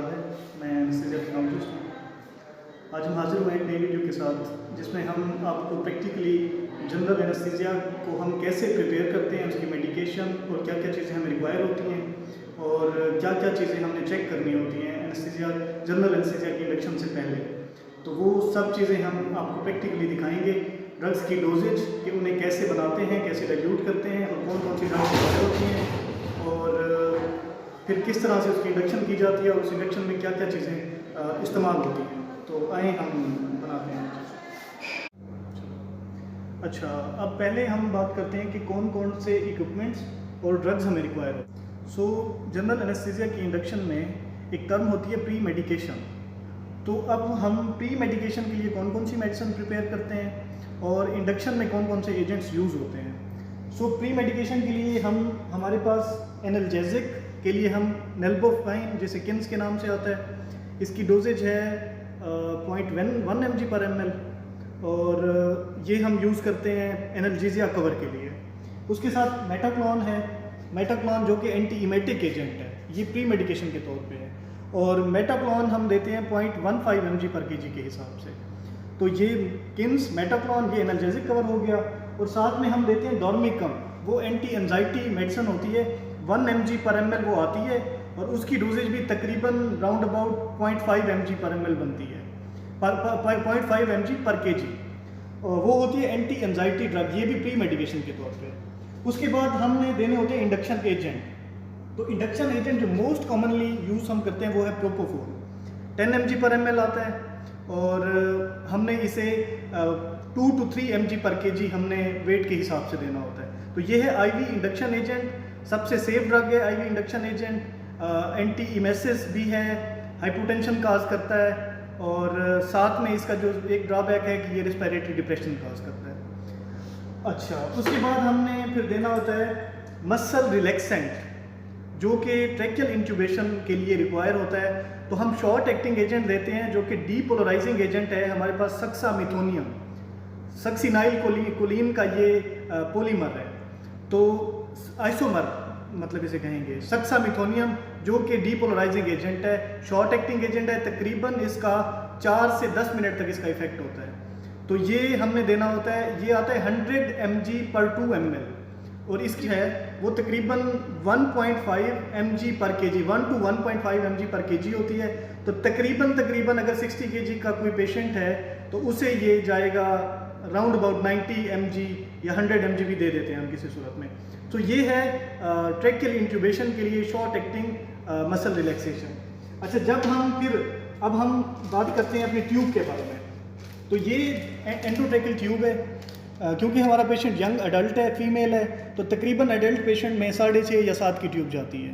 इकबाल है। मैं anaesthesia technologist हूँ। आज हम हाजिर हुए हैं एक नई वीडियो के साथ जिसमें हम आपको प्रैक्टिकली जनरल एनेस्थीसिया को हम कैसे प्रिपेयर करते हैं, उसकी मेडिकेशन और क्या क्या चीज़ें हमें रिक्वायर होती हैं और क्या क्या चीज़ें हमने चेक करनी होती हैं एनेस्थीसिया जनरल एनेस्थीसिया की इंडक्शन से पहले। तो वो सब चीज़ें हम आपको प्रैक्टिकली दिखाएंगे। ड्रग्स की डोजेज कि उन्हें कैसे बनाते हैं, कैसे डाइल्यूट करते हैं और कौन कौन सी ड्रग्स रिक्वायर होती हैं और फिर किस तरह से उसकी इंडक्शन की जाती है और उस इंडक्शन में क्या क्या चीज़ें इस्तेमाल होती हैं। तो आए हम बनाते हैं। अच्छा, अब पहले हम बात करते हैं कि कौन कौन से इक्विपमेंट्स और ड्रग्स हमें रिक्वायर होते हैं। जनरल एनेस्थीसिया की इंडक्शन में एक टर्म होती है प्री मेडिकेशन। तो अब हम प्री मेडिकेशन के लिए कौन कौन सी मेडिसिन प्रिपेयर करते हैं और इंडक्शन में कौन कौन से एजेंट्स यूज़ होते हैं। प्री मेडिकेशन के लिए हमारे पास एनाल्जेसिक के लिए हम नेल्बोफाइन, जैसे किन्स के नाम से आता है, इसकी डोजेज है 0.1 mg/ml और ये हम यूज़ करते हैं एनाल्जेसिया कवर के लिए। उसके साथ मेटाक्लोन है, मेटाक्लोन जो कि एंटी इमेटिक एजेंट है, ये प्री मेडिकेशन के तौर पे है और मेटाक्लोन हम देते हैं 0.15 mg/kg के हिसाब से। तो ये किन्स, मेटाक्लोन, ये एनाल्जेसिक कवर हो गया और साथ में हम देते हैं डॉर्मिकम, वो एंटी एंजाइटी मेडिसिन होती है, 1 mg/ml वो आती है और उसकी डोजेज भी तकरीबन राउंड अबाउट 0.5 mg/ml बनती है, 0.5 mg/kg। वो होती है एंटी एंजाइटी ड्रग, ये भी प्री मेडिकेशन के तौर पे। उसके बाद हमने देने होते हैं इंडक्शन एजेंट। तो इंडक्शन एजेंट जो मोस्ट कॉमनली यूज़ हम करते हैं वो है प्रोपोफोल, 10 mg/ml आता है और हमने इसे 2 to 3 mg/kg हमने वेट के हिसाब से देना होता है। तो ये है आईवी इंडक्शन एजेंट, सबसे सेफ ड्रग है ivy induction agent. Anti emesis भी है, हाइपोटेंशन काज करता है और साथ में इसका जो एक ड्रॉबैक है कि ये रिस्पिरेटरी डिप्रेशन काज करता है। अच्छा, उसके बाद हमने फिर देना होता है मसल रिलैक्सेंट जो कि ट्रैकियल इंट्यूबेशन के लिए रिक्वायर होता है। तो हम शॉर्ट एक्टिंग एजेंट देते हैं जो कि डीपोलराइजिंग एजेंट है हमारे पास, सक्सामिथोनियम, सक्सिनाइल कोलिन का ये पॉलीमर है। तो आइसोमर मतलब इसे कहेंगे सक्सामिथोनियम जो कि डीपोलराइजिंग एजेंट है, शॉर्ट एक्टिंग एजेंट है, तकरीबन इसका 4 से 10 मिनट तक इसका इफेक्ट होता है। तो ये हमने देना होता है, ये आता है 100 mg/2 ml और इसकी है वो तकरीबन 1.5 mg/kg, 1 to 1.5 mg/kg होती है। तो तकरीबन अगर 60 kg का कोई पेशेंट है तो उसे ये जाएगा राउंड अबाउट 90 mg या 100 mg भी दे देते हैं हम किसी सूरत में। तो ये है ट्रैकियल इंट्यूबेशन के लिए शॉर्ट एक्टिंग मसल रिलैक्सेशन। अच्छा, अब हम बात करते हैं अपनी ट्यूब के बारे में। तो ये एंडोट्रैकियल ट्यूब है, क्योंकि हमारा पेशेंट यंग अडल्ट है, फीमेल है, तो तकरीबन एडल्ट पेशेंट में 6.5 या 7 की ट्यूब जाती है।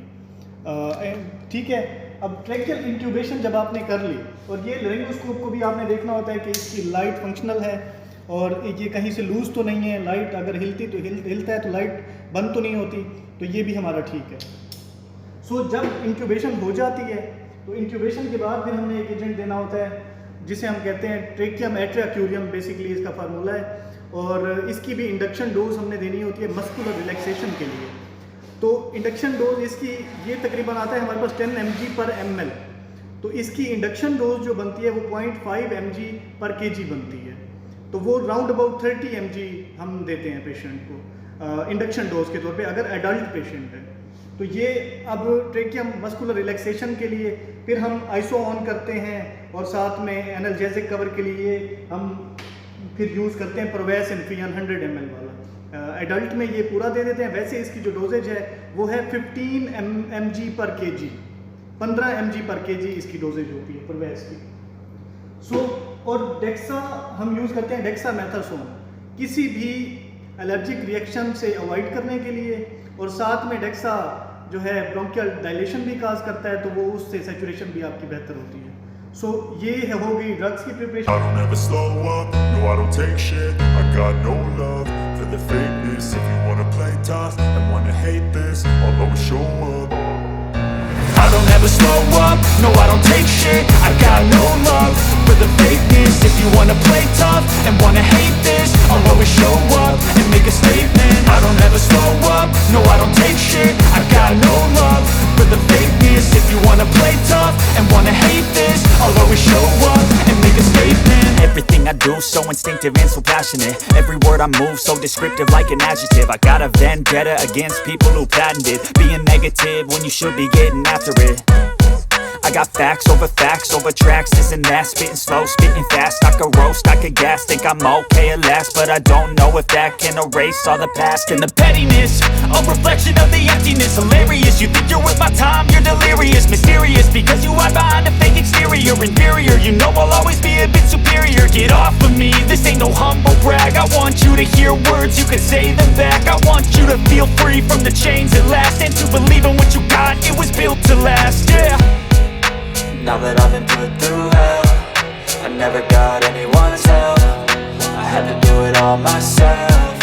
ठीक है, अब ट्रैकियल इंट्यूबेशन जब आपने कर ली और ये लेरिंगोस्कोप को भी आपने देखना होता है कि इसकी लाइट फंक्शनल है और ये कहीं से लूज तो नहीं है, लाइट अगर हिलती तो हिलता है तो लाइट बंद तो नहीं होती, तो ये भी हमारा ठीक है। जब इंट्यूबेशन हो जाती है तो इंट्यूबेशन के बाद फिर हमने एक एजेंट देना होता है जिसे हम कहते हैं ट्रेकियम एट्रियाक्यूरियम, बेसिकली इसका फार्मूला है और इसकी भी इंडक्शन डोज हमने देनी होती है मस्कुलर रिलैक्सेशन के लिए। तो इंडक्शन डोज इसकी ये तकरीबन आता है हमारे पास 10 mg/ml। तो इसकी इंडक्शन डोज जो बनती है वो 0.5 mg/kg बनती है। तो वो राउंड अबाउट 30 mg हम देते हैं पेशेंट को इंडक्शन डोज के तौर पे अगर एडल्ट पेशेंट है। तो ये अब ट्रेकियम मस्कुलर रिलैक्सेशन के लिए फिर हम आइसो ऑन करते हैं और साथ में एनाल्जेसिक कवर के लिए हम फिर यूज़ करते हैं प्रोवेस इन्फियन 100 ml वाला। एडल्ट में ये पूरा दे देते हैं। वैसे इसकी जो डोजेज है वो है 15 mg/kg, 15 mg/kg इसकी डोजेज होती है प्रोवेस की। और डेक्सा हम यूज़ करते हैं डेक्सामेथासोन किसी भी एलर्जिक रिएक्शन से अवॉइड करने के लिए, और साथ में डेक्सा जो है ब्रोंकियल डायलेशन भी काज करता है, तो वो उससे सैचुरेशन भी आपकी बेहतर होती है। ये हो गई ड्रग्स की preparation. I don't ever slow up, no I don't take shit. I got no love for the fakeness. If you wanna play tough and wanna hate this, I'll always show up. I don't ever slow up, no I don't take shit. I got no love for the fakeness. If you wanna play tough and wanna hate this, I'll always show up and make a statement. I don't ever slow up, no I don't take shit. I got no love for the fakeness. If you wanna play tough and wanna I'll always show up and make a statement. Everything I do, so instinctive and so passionate. Every word I move, so descriptive like an adjective. I got a vendetta against people who patented being negative when you should be getting after it. I got facts over tracks, this and that. Spitting slow, spitting fast, I could roast, I could gas. Think I'm okay at last, but I don't know if that can erase all the past. And the pettiness, a reflection of the emptiness. Hilarious, you think you're worth my time, you're delirious. Mysterious, because you hide behind a fake exterior. Inferior, you know I'll always be a bit superior. Get off of me, this ain't no humble brag. I want you to hear words, you can say them back. I want you to feel free from the chains at last, and to believe in what you got, it was built to last, yeah. Now that I've been put through hell, I never got anyone's help. I had to do it all myself.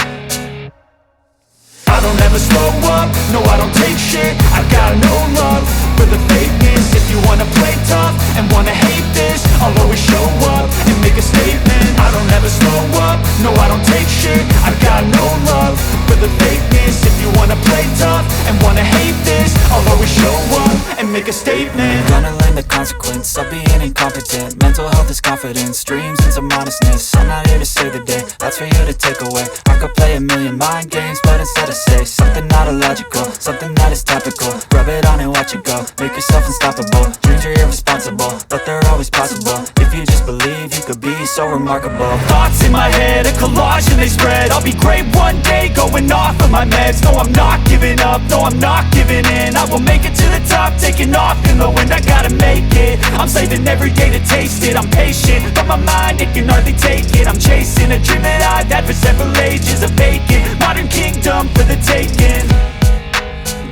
I don't ever slow up, no I don't take shit. I got no love for the fakeness. If you wanna play tough and wanna hate this, I'll always show up and make a statement. I don't ever slow up, no I don't take shit. I got no love for the fakeness. If you wanna play tough and wanna hate this, I'll always show up and make a statement. Gonna learn the consequence of being incompetent. Mental health is confidence, dreams and some honestness. I'm not here to save the day, that's for you to take away. I could play a million mind games, but instead I say something not illogical, something that is topical. Rub it on and watch it go, make yourself unstoppable. Dreams are irresponsible, but they're always possible. If you just believe, you could be so remarkable. Thoughts in my head, a collage and they spread. I'll be great one day, going off of my meds. No, I'm not giving up, no, I'm not giving in. I will make it to the top, taking off in the wind. I gotta make it, I'm saving every day to taste it. I'm patient, but my mind, it can hardly take it. I'm chasing a dream that I've had for several ages. A vacant, modern kingdom for the taking.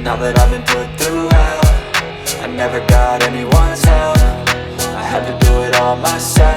Now that I've been put through hell, I never got anyone's help. I had to do it all myself.